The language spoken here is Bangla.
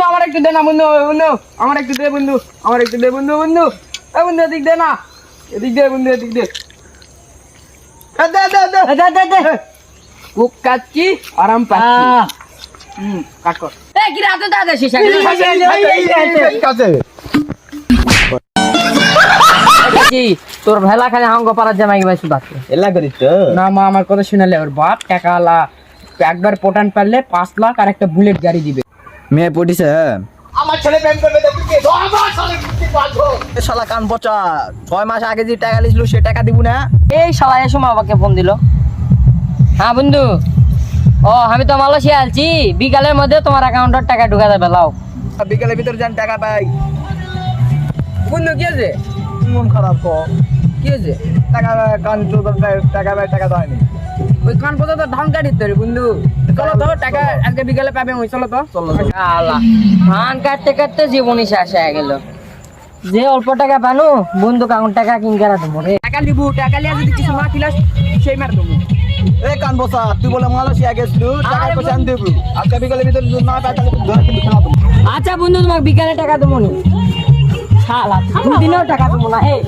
বন্ধু আমার একটু দে না বন্ধু বন্ধু আমার একটু দে বন্ধু আমার একটু দে বন্ধু বন্ধু এই বন্ধু এদিক দে না এদিক দে বন্ধু এদিক দে দে দে দে দে দে দে কুক কাচ্ছি আরাম পাচ্ছি কাট কর এই কি রাতে দাদা শেষ কি তোর ভেলা খালি হাঙ্গ পারার জামাই বাইছি বাত এলা করিস তো না মা আমার কথা শুনালে ওর বাপ টাকালা একবার পটান পারলে 5 লাখ আর একটা বুলেট গাড়ি দিবে মেয়ে পটিছে আমার ছেলে প্রেম করবে দেখি কি আমার ছেলে কি বাঁধো শালা কান পচা 6 মাস আগে যে টাকা লিছিল সে টাকা দিব না এই শালা এসো মা বাবাকে ফোন দিল হ্যাঁ বন্ধু ও আমি তো মালয়েশিয়া আছি বিকালের মধ্যে তোমার অ্যাকাউন্টের টাকা ঢুকা দেবে লাও বিকেলের ভিতর যান টাকা পাই বন্ধু কি আছে মন খারাপ কো কি আছে টাকা কান তো টাকা পাই টাকা দেয়নি ওই কান পথে তো ধান কাটিতে তোর বন্ধু চলো তো টাকা আজকে বিকালে পাবে ওই চলো তো আল্লাহ ধান কাটতে কাটতে জীবনই শেষ হয়ে গেল যে অল্প টাকা পানো বন্ধু কাউন্ট টাকা কিন করা দেবো রে টাকা লিবু টাকা লিয়া যদি কিছু না খিলাস সেই মার দেবো এ কান বসা তুই বলে মালয়েশিয়া গেছিস টাকা পয়সা আন দেব আজকে বিকেলের ভিতর না পাই তাহলে ধরে কিন্তু খেলাবো আচ্ছা বন্ধু তোমাকে বিকালে টাকা দেবো নি শালা দুদিনেও টাকা দেবো না এই